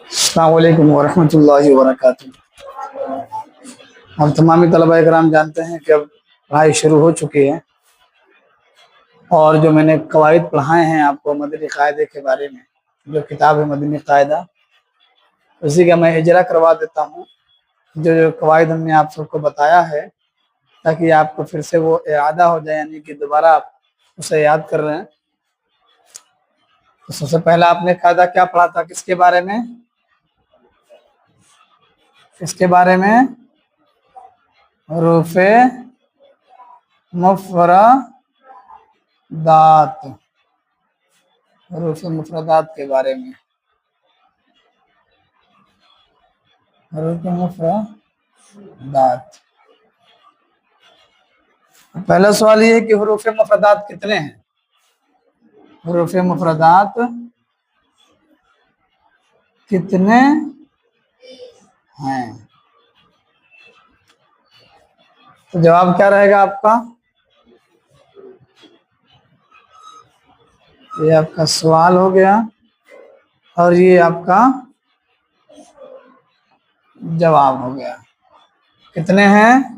अस्सलाम वालेकुम वरहमतुल्लाहि वबरकातुहू। हम तमामी तलबा इकराम जानते हैं कि अब पढ़ाई शुरू हो चुकी है और जो मैंने कवायद पढ़ाए हैं आपको मदनी कायदे के बारे में, जो किताब है मदनी कायदा, उसी का मैं इजरा करवा देता हूँ। जो जो कवायद हमने आप सबको बताया है ताकि आपको फिर से वो यादा हो जाए, यानी कि दोबारा आप उसे याद कर रहे हैं। तो सबसे पहला आपने कायदा क्या पढ़ा था, किसके बारे में? किसके बारे में? हुरूफ़े मुफ़रदात, हुरूफ़े मुफ़रदात के बारे में। हुरूफ़े मुफ़रदात, पहला सवाल ये है कि हुरूफ़े मुफ़रदात कितने हैं? हुरूफ़े मुफ़रदात कितने हैं? तो जवाब क्या रहेगा आपका? ये आपका सवाल हो गया और ये आपका जवाब हो गया। कितने हैं?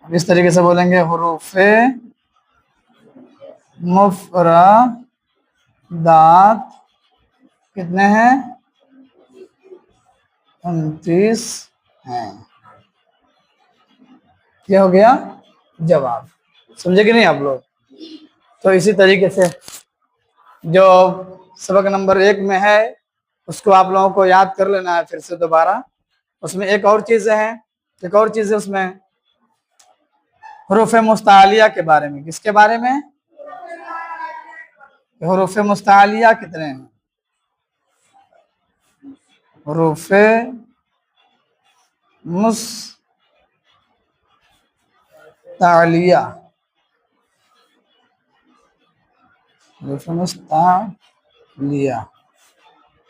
इस तरीके से बोलेंगे, हुरूफ़े मुफ़रदात कितने हैं? 29 हैं। क्या हो गया? जवाब। समझे कि नहीं आप लोग? तो इसी तरीके से जो सबक नंबर 1 में है उसको आप लोगों को याद कर लेना है फिर से दोबारा। उसमें एक और चीज़ है, एक और चीज़ है उसमें, हुरूफ़े मुस्तालिया के बारे में। किसके बारे में? हुरूफ़े मुस्तालिया कितने हैं? हुरूफ़े मुस्तालिया, हुरूफ़े मुस्तालिया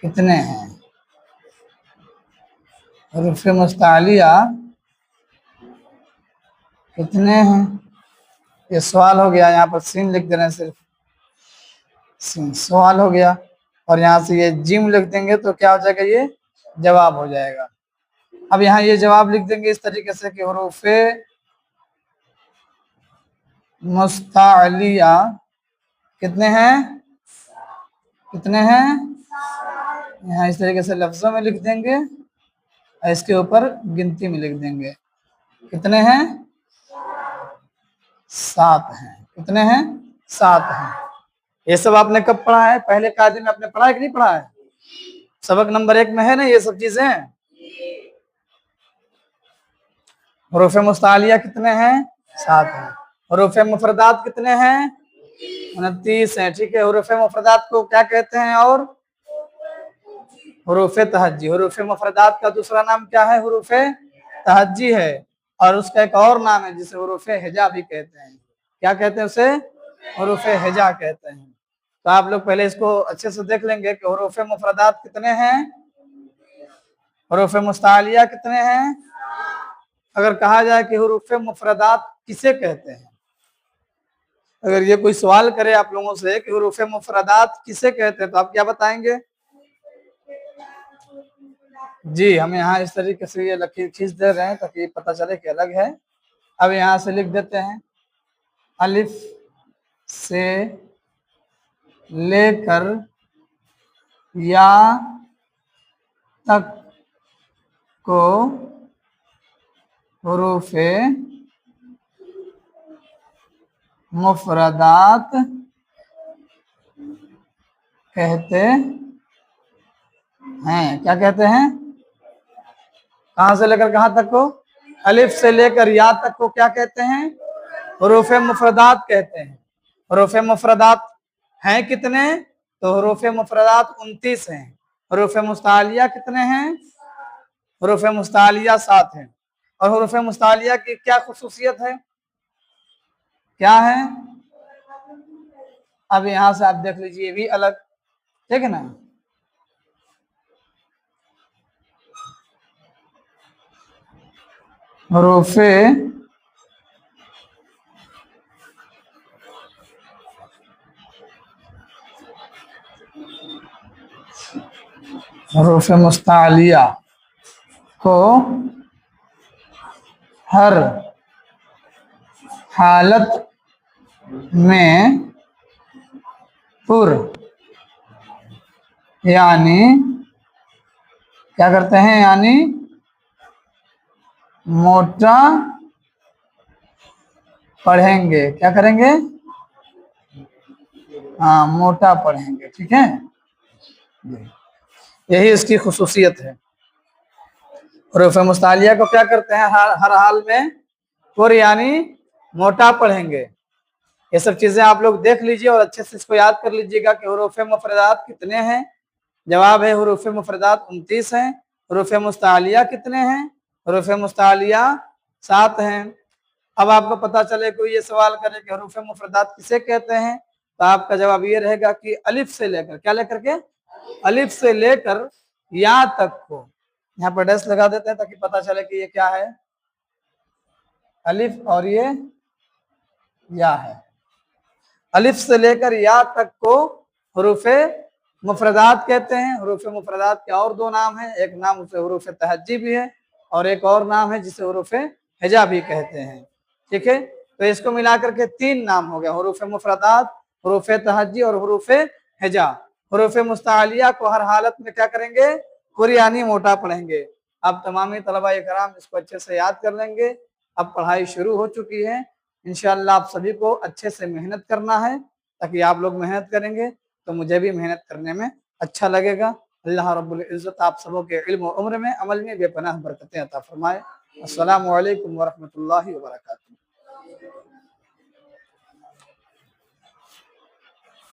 कितने हैं? हुरूफ़े मुस्तालिया कितने हैं? ये सवाल हो गया। यहाँ पर सीन लिख देना, सिर्फ सीन सवाल हो गया, और यहाँ से ये जिम लिख देंगे तो क्या हो जाएगा? ये जवाब हो जाएगा। अब यहाँ ये जवाब लिख देंगे इस तरीके से कि हुरूफ़े मुस्तालिया कितने हैं? कितने हैं? यहाँ इस तरीके से लफ्जों में लिख देंगे और इसके ऊपर गिनती में लिख देंगे। कितने हैं? 7 हैं। कितने हैं? 7 हैं। ये सब आपने कब पढ़ा है? पहले कायदे में आपने पढ़ा है कि नहीं पढ़ा है? सबक नंबर 1 में है ना ये सब चीजें। हुरूफ़े मुस्तालिया कितने हैं? 7 हैं। हुरूफ़े मुफ़रदात कितने हैं? 29 हैं। ठीक है, हुरूफ़े मुफ़रदात को क्या कहते हैं? और हुरूफ़े तहज्जी। हुरूफ़े मुफ़रदात का दूसरा नाम क्या है? हुरूफ़े तहज्जी है। और उसका एक और नाम है जिसे हुरूफ़े हिजा भी कहते हैं। क्या कहते हैं उसे? हुरूफ़े हिजा कहते हैं। तो आप लोग पहले इसको अच्छे से देख लेंगे कि हुरूफ़े मुफ़रदात कितने हैं, हुरूफ़े मुस्तालिया कितने हैं। अगर कहा जाए कि हुरूफ़े मुफ़रदात किसे कहते हैं, अगर ये कोई सवाल करे आप लोगों से कि हुरूफ़े मुफ़रदात किसे कहते हैं, तो आप क्या बताएंगे? जी, हम यहाँ इस तरीके से ये लकीर खींच दे रहे हैं ताकि पता चले कि अलग है। अब यहाँ से लिख देते हैं, अलिफ से लेकर या तक को हुरूफ़े मुफ़रदात कहते हैं। क्या कहते हैं? कहाँ से लेकर कहाँ तक को? अलिफ से लेकर या तक को क्या कहते हैं? हुरूफ़े मुफ़रदात कहते हैं। हुरूफ़े मुफ़रदात हैं कितने? तो हुरूफ़े मुफ़रदात 29 हैं। हुरूफ़े मुस्तालिया कितने हैं? हुरूफ़े मुस्तालिया 7 हैं। और हुरूफ़े मुस्तालिया की क्या खुसूसियत है, क्या है? अब यहाँ से आप देख लीजिए, ये भी अलग, ठीक है ना। हुरूफ़े हरूफ मुस्तालिया को हर हालत में पुर यानी क्या करते हैं, यानी मोटा पढ़ेंगे। क्या करेंगे? हाँ, मोटा पढ़ेंगे। ठीक है, यही इसकी खुसूसियत है। हरूफ मुस्तालिया को क्या करते हैं, हर हाल में पुर यानी मोटा पढ़ेंगे। ये सब चीजें आप लोग देख लीजिए और अच्छे से इसको याद कर लीजिएगा कि हुरूफ मुफरदात कितने हैं। जवाब है हुरूफ मुफरदात 29 हैं। हुरूफ मुस्तालिया कितने हैं? हुरूफ मुस्तालिया 7 हैं। अब आपको पता चले कोई ये सवाल करे कि हुरूफ मुफरदात किसे कहते हैं, तो आपका जवाब ये रहेगा कि अलिफ से लेकर, क्या लेकर के, अलिफ से लेकर या तक को, यहाँ पर डैश लगा देते हैं ताकि पता चले कि ये क्या है, अलिफ और ये या है। अलिफ से लेकर या तक को हुरूफ मुफरदात कहते हैं। हुरूफ मुफरदात के और दो नाम हैं, एक नाम उसे हुरूफ तहज्जी भी है और एक और नाम है जिसे हुरूफ हिजा भी कहते हैं। ठीक है, तो इसको मिलाकर के 3 नाम हो गया, हुरूफ मुफरदात, हुरूफ तहज्जी और हुरूफ हिजा। हुरूफ मुस्तालिया को हर हालत में क्या करेंगे, पूरी यानी मोटा पढ़ेंगे। अब तमामी तलबा कराम इसको अच्छे से याद कर लेंगे। अब पढ़ाई शुरू हो चुकी है, इंशाअल्लाह आप सभी को अच्छे से मेहनत करना है, ताकि आप लोग मेहनत करेंगे तो मुझे भी मेहनत करने में अच्छा लगेगा। अल्लाह रब्बुल इज़्ज़त आप सबों के इल्म और उम्र में, अमल में बेपनाह बरकतें अता फरमाए। अस्सलामु अलैकुम व रहमतुल्लाहि व बरकातुहू।